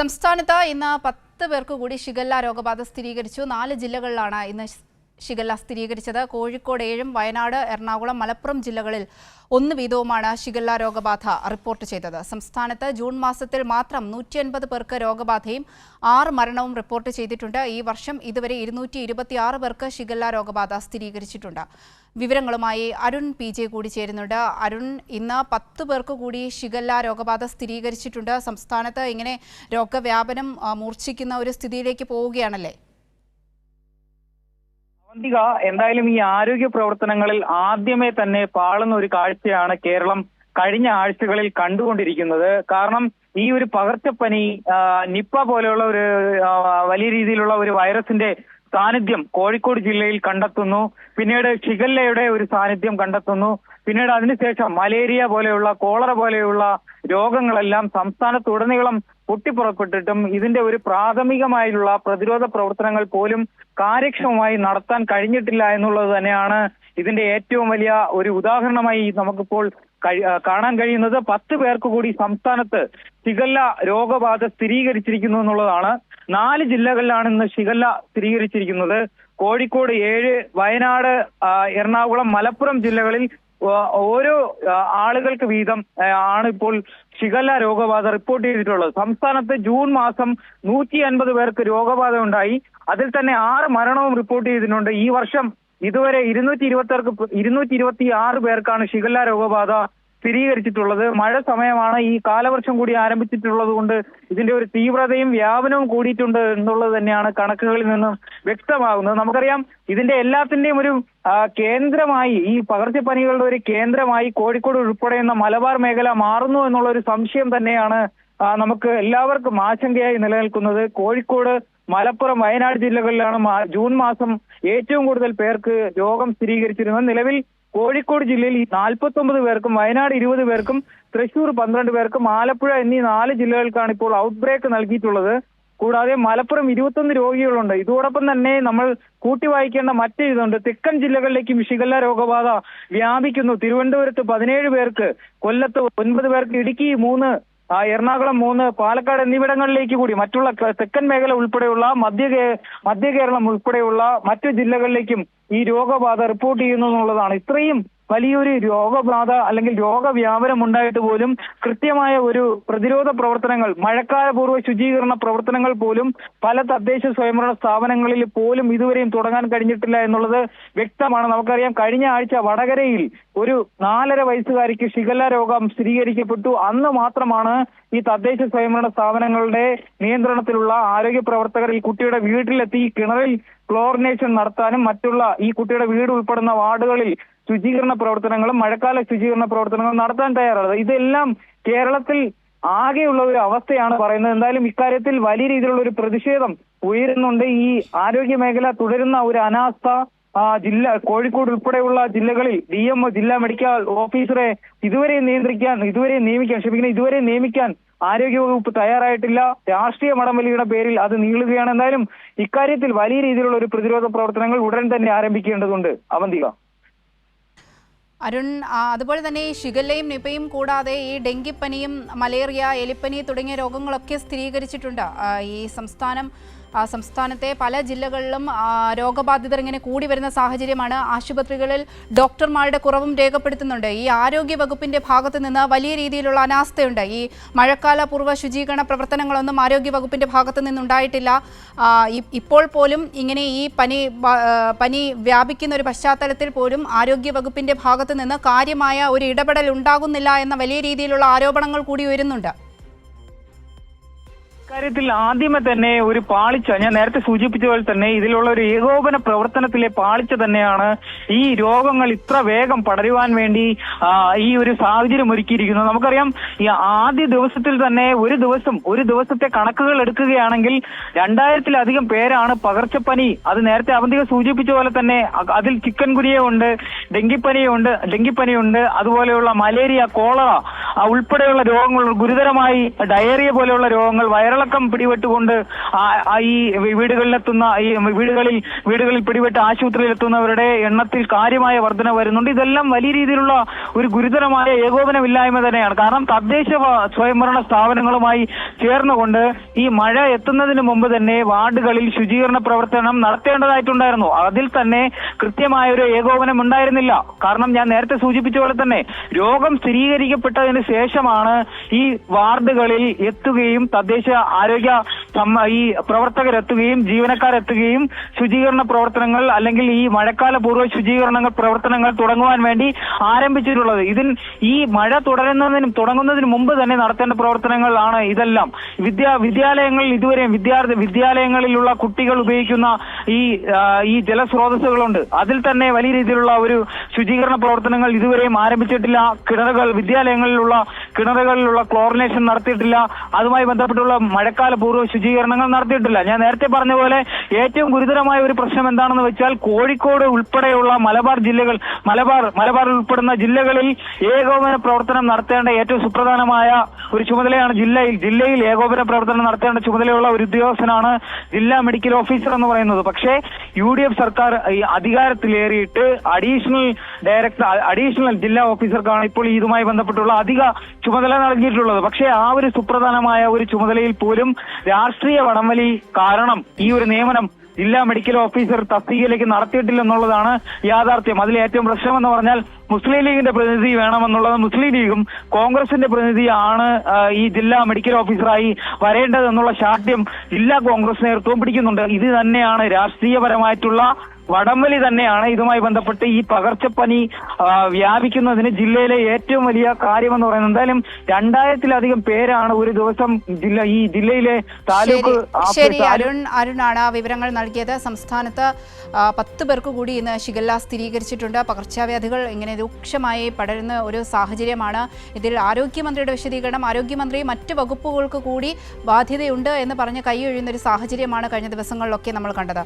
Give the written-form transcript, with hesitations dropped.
സംസ്ഥാനത്ത് ഇന്ന് 10 പേർക്ക് കൂടി ഷിഗല്ല രോഗബാധ സ്ഥിരീകരിച്ചു. 4 ജില്ലകളിലാണ് ഇന്ന് ഷിഗല്ല സ്ഥിരീകരിച്ചത്. കോഴിക്കോട് 7, വയനാട്, എറണാകുളം, മലപ്പുറം ജില്ലകളിൽ 1 വീതവുമാണ് ഷിഗല്ല രോഗബാധ റിപ്പോർട്ട് ചെയ്തത്. സംസ്ഥാനത്ത് ജൂൺ മാസത്തിൽ മാത്രം 150 പേർക്ക് രോഗബാധയും 6 മരണവും റിപ്പോർട്ട് ചെയ്തിട്ടുണ്ട്. ഈ വർഷം ഇതുവരെ 226 പേർക്ക് ഷിഗല്ല രോഗബാധ സ്ഥിരീകരിച്ചിട്ടുണ്ട്. വിവരങ്ങളുമായി അരുൺ PJ കൂടി ചേരുന്നുണ്ട്. അരുൺ, ഇന്ന് 10 പേർക്ക് കൂടി ഷിഗല്ല രോഗബാധ സ്ഥിരീകരിച്ചിട്ടുണ്ട്. സംസ്ഥാനത്ത് ഇങ്ങനെ രോഗവ്യാപനം മൂർച്ഛിക്കുന്ന ഒരു സ്ഥിതിയിലേക്ക് പോവുകയാണല്ലേ? എന്തായാലും ഈ ആരോഗ്യ പ്രവർത്തനങ്ങളിൽ ആദ്യമേ തന്നെ പാളുന്ന ഒരു കാഴ്ചയാണ് കേരളം കഴിഞ്ഞ ആഴ്ചകളിൽ കണ്ടുകൊണ്ടിരിക്കുന്നത്. കാരണം ഈ ഒരു പകർച്ചപ്പനി നിപ്പ പോലെയുള്ള ഒരു വലിയ രീതിയിലുള്ള ഒരു വൈറസിന്റെ സാന്നിധ്യം കോഴിക്കോട് ജില്ലയിൽ കണ്ടെത്തുന്നു. പിന്നീട് ഷിഗല്ലയുടെ ഒരു സാന്നിധ്യം കണ്ടെത്തുന്നു. പിന്നീട് അതിനുശേഷം മലേറിയ പോലെയുള്ള കോളറ പോലെയുള്ള രോഗങ്ങളെല്ലാം സംസ്ഥാനത്തുടനീളം പൊട്ടിപ്പുറപ്പെട്ടിട്ടും ഇതിന്റെ ഒരു പ്രാഥമികമായുള്ള പ്രതിരോധ പ്രവർത്തനങ്ങൾ പോലും കാര്യക്ഷമമായി നടത്താൻ കഴിഞ്ഞിട്ടില്ല എന്നുള്ളത് തന്നെയാണ് ഇതിന്റെ ഏറ്റവും വലിയ ഒരു ഉദാഹരണമായി നമുക്കിപ്പോൾ കാണാൻ കഴിയുന്നത്. 10 പേർക്ക് കൂടി സംസ്ഥാനത്ത് ഷിഗല്ല രോഗബാധ സ്ഥിരീകരിച്ചിരിക്കുന്നു എന്നുള്ളതാണ്. 4 ജില്ലകളിലാണ് ഇന്ന് ഷിഗല്ല സ്ഥിരീകരിച്ചിരിക്കുന്നത്. കോഴിക്കോട് 7, വയനാട്, എറണാകുളം, മലപ്പുറം ജില്ലകളിൽ ഓരോ ആളുകൾക്ക് വീതം ആണ് ഇപ്പോൾ ഷിഗല്ല രോഗബാധ റിപ്പോർട്ട് ചെയ്തിട്ടുള്ളത്. സംസ്ഥാനത്ത് ജൂൺ മാസം 150 പേർക്ക് രോഗബാധ ഉണ്ടായി. അതിൽ തന്നെ 6 മരണവും റിപ്പോർട്ട് ചെയ്തിട്ടുണ്ട്. ഈ വർഷം ഇതുവരെ 226 പേർക്കാണ് ഷിഗല്ല രോഗബാധ സ്ഥിരീകരിച്ചിട്ടുള്ളത്. മഴ സമയമാണ്, ഈ കാലവർഷം കൂടി ആരംഭിച്ചിട്ടുള്ളത് കൊണ്ട് ഇതിന്റെ ഒരു തീവ്രതയും വ്യാപനവും കൂടിയിട്ടുണ്ട് എന്നുള്ളത് തന്നെയാണ് കണക്കുകളിൽ നിന്നും വ്യക്തമാകുന്നത്. നമുക്കറിയാം ഇതിന്റെ എല്ലാത്തിന്റെയും ഒരു കേന്ദ്രമായി, ഈ പകർച്ചപ്പനികളുടെ ഒരു കേന്ദ്രമായി കോഴിക്കോട് ഉൾപ്പെടെയുള്ള മലബാർ മേഖല മാറുന്നു എന്നുള്ള ഒരു സംശയം തന്നെയാണ് നമുക്ക് എല്ലാവർക്കും ആശങ്കയായി നിലനിൽക്കുന്നത്. കോഴിക്കോട്, മലപ്പുറം, വയനാട് ജില്ലകളിലാണ് ജൂൺ മാസം ഏറ്റവും കൂടുതൽ പേർക്ക് രോഗം സ്ഥിരീകരിച്ചിരുന്നത്. നിലവിൽ കോഴിക്കോട് ജില്ലയിൽ 49 പേർക്കും, വയനാട് 20 പേർക്കും, തൃശൂർ 12 പേർക്കും, ആലപ്പുഴ എന്നീ 4 ജില്ലകൾക്കാണ് ഇപ്പോൾ ഔട്ട് ബ്രേക്ക് നൽകിയിട്ടുള്ളത്. കൂടാതെ മലപ്പുറം 21 രോഗികളുണ്ട്. ഇതോടൊപ്പം തന്നെ നമ്മൾ കൂട്ടി വായിക്കേണ്ട മറ്റൊരിതുണ്ട്. തെക്കൻ ജില്ലകളിലേക്കും ഷിഗല്ല രോഗബാധ വ്യാപിക്കുന്നു. തിരുവനന്തപുരത്ത് 17 പേർക്ക്, കൊല്ലത്ത് 9 പേർക്ക്, ഇടുക്കി 3, എറണാകുളം 3, പാലക്കാട് എന്നിവിടങ്ങളിലേക്ക് കൂടി മറ്റുള്ള തെക്കൻ മേഖല ഉൾപ്പെടെയുള്ള മധ്യ കേരളം ഉൾപ്പെടെയുള്ള മറ്റു ജില്ലകളിലേക്കും ഈ രോഗബാധ റിപ്പോർട്ട് ചെയ്യുന്നു എന്നുള്ളതാണ്. ഇത്രയും വലിയൊരു രോഗബാധ അല്ലെങ്കിൽ രോഗവ്യാപനം ഉണ്ടായിട്ട് പോലും കൃത്യമായ ഒരു പ്രതിരോധ പ്രവർത്തനങ്ങൾ, മഴക്കാലപൂർവ്വ ശുചീകരണ പ്രവർത്തനങ്ങൾ പോലും പല തദ്ദേശ സ്വയംഭരണ സ്ഥാപനങ്ങളിൽ പോലും ഇതുവരെയും തുടങ്ങാൻ കഴിഞ്ഞിട്ടില്ല എന്നുള്ളത് വ്യക്തമാണ്. നമുക്കറിയാം, കഴിഞ്ഞ ആഴ്ച വടകരയിൽ ഒരു 4.5 വയസ്സുകാരിക്ക് ഷിഗല്ല രോഗം സ്ഥിരീകരിക്കപ്പെട്ടു. അന്ന് മാത്രമാണ് ഈ തദ്ദേശ സ്വയംഭരണ സ്ഥാപനങ്ങളുടെ നിയന്ത്രണത്തിലുള്ള ആരോഗ്യ പ്രവർത്തകർ ഈ കുട്ടിയുടെ വീട്ടിലെത്തി കിണറിൽ ക്ലോറിനേഷൻ നടത്താനും മറ്റുള്ള ഈ കുട്ടിയുടെ വീട് ഉൾപ്പെടുന്ന വാർഡുകളിൽ ശുചീകരണ പ്രവർത്തനങ്ങളും മഴക്കാല ശുചീകരണ പ്രവർത്തനങ്ങളും നടത്താൻ തയ്യാറാണ്. ഇതെല്ലാം കേരളത്തിൽ ആകെയുള്ള ഒരു അവസ്ഥയാണ് പറയുന്നത്. എന്തായാലും ഇക്കാര്യത്തിൽ വലിയ രീതിയിലുള്ള ഒരു പ്രതിഷേധം ഉയരുന്നുണ്ട്. ഈ ആരോഗ്യ മേഖല തുടരുന്ന ഒരു അനാസ്ഥ കോഴിക്കോട് ഉൾപ്പെടെയുള്ള ജില്ലകളിൽ DMO, ജില്ലാ മെഡിക്കൽ ഓഫീസറെ ഇതുവരെ നിയമിക്കാൻ ആരോഗ്യവകുപ്പ് തയ്യാറായിട്ടില്ല. രാഷ്ട്രീയ മടംവലിയുടെ പേരിൽ അത് നീളുകയാണ്. എന്തായാലും ഇക്കാര്യത്തിൽ വലിയ രീതിയിലുള്ള ഒരു പ്രതിരോധ പ്രവർത്തനങ്ങൾ ഉടൻ തന്നെ ആരംഭിക്കേണ്ടതുണ്ട്. അവന്തിക. അരുൺ, അതുപോലെ തന്നെ ഈ ഷിഗല്ലയും നിപയും കൂടാതെ ഈ ഡെങ്കിപ്പനിയും മലേറിയ, എലിപ്പനി തുടങ്ങിയ രോഗങ്ങളൊക്കെ സ്ഥിരീകരിച്ചിട്ടുണ്ട്. ഈ സംസ്ഥാനത്തെ പല ജില്ലകളിലും രോഗബാധിതർ ഇങ്ങനെ കൂടി വരുന്ന സാഹചര്യമാണ്. ആശുപത്രികളിൽ ഡോക്ടർമാരുടെ കുറവും രേഖപ്പെടുത്തുന്നുണ്ട്. ഈ ആരോഗ്യ വകുപ്പിന്റെ ഭാഗത്ത് നിന്ന് വലിയ രീതിയിലുള്ള അനാസ്ഥയുണ്ട്. ഈ മഴക്കാല പൂർവ്വ ശുചീകരണ പ്രവർത്തനങ്ങളൊന്നും ആരോഗ്യ വകുപ്പിന്റെ ഭാഗത്ത് നിന്നുണ്ടായിട്ടില്ല. ഇപ്പോൾ പോലും ഇങ്ങനെ ഈ പനി വ്യാപിക്കുന്ന ഒരു പശ്ചാത്തലത്തിൽ പോലും ആരോഗ്യ വകുപ്പിന്റെ ഭാഗത്ത് നിന്ന് കാര്യമായ ഒരു ഇടപെടൽ ഉണ്ടാകുന്നില്ല എന്ന വലിയ രീതിയിലുള്ള ആരോപണങ്ങൾ കൂടി ഉയരുന്നുണ്ട്. ഇക്കാര്യത്തിൽ ആദ്യമേ തന്നെ ഒരു പാളിച്ച, ഞാൻ നേരത്തെ സൂചിപ്പിച്ച പോലെ തന്നെ ഇതിലുള്ള ഒരു ഏകോപന പ്രവർത്തനത്തിലെ പാളിച്ച തന്നെയാണ് ഈ രോഗങ്ങൾ ഇത്ര വേഗം പടരുവാൻ വേണ്ടി ഈ ഒരു സാഹചര്യം ഒരുക്കിയിരിക്കുന്നത്. നമുക്കറിയാം, ഈ ആദ്യ ദിവസത്തിൽ തന്നെ ഒരു ദിവസത്തെ കണക്കുകൾ എടുക്കുകയാണെങ്കിൽ 2000-ലധികം പേരാണ് പകർച്ചപ്പനി, അത് നേരത്തെ അവന്തിക സൂചിപ്പിച്ച പോലെ തന്നെ അതിൽ ചിക്കൻ ഗുനിയ ഉണ്ട്, ഡെങ്കിപ്പനിയുണ്ട്, അതുപോലെയുള്ള മലേറിയ, കോളറ ഉൾപ്പെടെയുള്ള രോഗങ്ങൾ, ഗുരുതരമായി ഡയറിയ പോലെയുള്ള രോഗങ്ങൾ, വൈറൽ വയറിളക്കം പിടിപെട്ടുകൊണ്ട് ഈ വീടുകളിലെത്തുന്ന വീടുകളിൽ പിടിപെട്ട് ആശുപത്രിയിലെത്തുന്നവരുടെ എണ്ണത്തിൽ കാര്യമായ വർധന വരുന്നുണ്ട്. ഇതെല്ലാം വലിയ രീതിയിലുള്ള ഒരു ഗുരുതരമായ ഏകോപനമില്ലായ്മ തന്നെയാണ്. കാരണം തദ്ദേശ സ്വയംഭരണ സ്ഥാപനങ്ങളുമായി ചേർന്നുകൊണ്ട് ഈ മഴ എത്തുന്നതിന് മുമ്പ് തന്നെ വാർഡുകളിൽ ശുചീകരണ പ്രവർത്തനം നടത്തേണ്ടതായിട്ടുണ്ടായിരുന്നു. അതിൽ തന്നെ കൃത്യമായ ഒരു ഏകോപനം ഉണ്ടായിരുന്നില്ല. കാരണം ഞാൻ നേരത്തെ സൂചിപ്പിച്ച പോലെ തന്നെ രോഗം സ്ഥിരീകരിക്കപ്പെട്ടതിന് ശേഷമാണ് ഈ വാർഡുകളിൽ എത്തുകയും തദ്ദേശ ആരോഗ്യ ഈ പ്രവർത്തകരെത്തുകയും ജീവനക്കാരെത്തുകയും ശുചീകരണ പ്രവർത്തനങ്ങൾ അല്ലെങ്കിൽ ഈ മഴക്കാല പൂർവ്വ പ്രവർത്തനങ്ങൾ തുടങ്ങുവാൻ വേണ്ടി ആരംഭിച്ചിട്ടുള്ളത്. ഈ മഴ തുടങ്ങുന്നതിന് മുമ്പ് തന്നെ നടത്തേണ്ട പ്രവർത്തനങ്ങളാണ് ഇതെല്ലാം. വിദ്യാലയങ്ങളിൽ ഇതുവരെ വിദ്യാലയങ്ങളിലുള്ള കുട്ടികൾ ഉപയോഗിക്കുന്ന ഈ ജലസ്രോതസ്സുകളുണ്ട്. അതിൽ തന്നെ വലിയ രീതിയിലുള്ള ഒരു ശുചീകരണ പ്രവർത്തനങ്ങൾ ഇതുവരെയും ആരംഭിച്ചിട്ടില്ല. കിണറുകളിലുള്ള ക്ലോറിനേഷൻ നടത്തിയിട്ടില്ല. അതുമായി ബന്ധപ്പെട്ടുള്ള മഴക്കാല പൂർവ്വ ശുചീകരണങ്ങൾ നടത്തിയിട്ടില്ല. ഞാൻ നേരത്തെ പറഞ്ഞ പോലെ ഏറ്റവും ഗുരുതരമായ ഒരു പ്രശ്നം എന്താണെന്ന് വെച്ചാൽ കോഴിക്കോട് ഉൾപ്പെടെയുള്ള മലബാർ ഉൾപ്പെടുന്ന ജില്ലകളിൽ ഏകോപന പ്രവർത്തനം നടത്തേണ്ട ഏറ്റവും സുപ്രധാനമായ ഒരു ചുമതലയാണ് ജില്ലയിൽ ഏകോപന പ്രവർത്തനം നടത്തേണ്ട ചുമതലയുള്ള ഒരു ഉദ്യോഗസ്ഥനാണ് ജില്ലാ മെഡിക്കൽ ഓഫീസർ എന്ന് പറയുന്നത്. പക്ഷേ UDF സർക്കാർ അധികാരത്തിലേറിയിട്ട് അഡീഷണൽ ജില്ലാ ഓഫീസർക്കാണ് ഇപ്പോൾ ഇതുമായി ബന്ധപ്പെട്ടുള്ള അധിക ചുമതല നൽകിയിട്ടുള്ളത്. പക്ഷേ ആ ഒരു സുപ്രധാനമായ ഒരു ചുമതലയിൽ പോലും രാഷ്ട്രീയ വടംവലി കാരണം ഈ ഒരു നിയമനം ജില്ലാ മെഡിക്കൽ ഓഫീസർ തസ്തികയിലേക്ക് നടത്തിയിട്ടില്ലെന്നുള്ളതാണ് യാഥാർത്ഥ്യം. അതിൽ ഏറ്റവും പ്രശ്നമെന്ന് പറഞ്ഞാൽ മുസ്ലിം ലീഗിന്റെ പ്രതിനിധി വേണമെന്നുള്ളത് മുസ്ലിം ലീഗും കോൺഗ്രസിന്റെ പ്രതിനിധിയാണ് ഈ ജില്ലാ മെഡിക്കൽ ഓഫീസറായി വരേണ്ടതെന്നുള്ള ശാഠ്യം ജില്ലാ കോൺഗ്രസ് നേതൃത്വം പിടിക്കുന്നുണ്ട്. ഇത് തന്നെയാണ് രാഷ്ട്രീയപരമായിട്ടുള്ള വടംവലി തന്നെയാണ് ഇതുമായി ബന്ധപ്പെട്ട് ഈ പകർച്ചപ്പനി വ്യാപിക്കുന്നതിന് ജില്ലയിലെ ഏറ്റവും വലിയ കാര്യമെന്ന് പറയുന്നത്. എന്തായാലും 2000-ലധികം പേരാണ് ഒരു ദിവസം ഈ ജില്ലയിലെ താലൂക്ക്. ശരി, അരുണാണ് വിവരങ്ങൾ നൽകിയത്. സംസ്ഥാനത്ത് 10 പേർക്ക് കൂടി ഇന്ന് ഷിഗല്ല സ്ഥിരീകരിച്ചിട്ടുണ്ട്. പകർച്ചവ്യാധികൾ ഇങ്ങനെ രൂക്ഷമായി പടരുന്ന ഒരു സാഹചര്യമാണ്. ഇതിൽ ആരോഗ്യമന്ത്രിയുടെ വിശദീകരണം, ആരോഗ്യമന്ത്രി മറ്റ് വകുപ്പുകൾക്ക് കൂടി ബാധ്യതയുണ്ട് എന്ന് പറഞ്ഞ് കൈയൊഴിയുന്ന ഒരു സാഹചര്യമാണ് കഴിഞ്ഞ ദിവസങ്ങളിലൊക്കെ നമ്മൾ കണ്ടത്.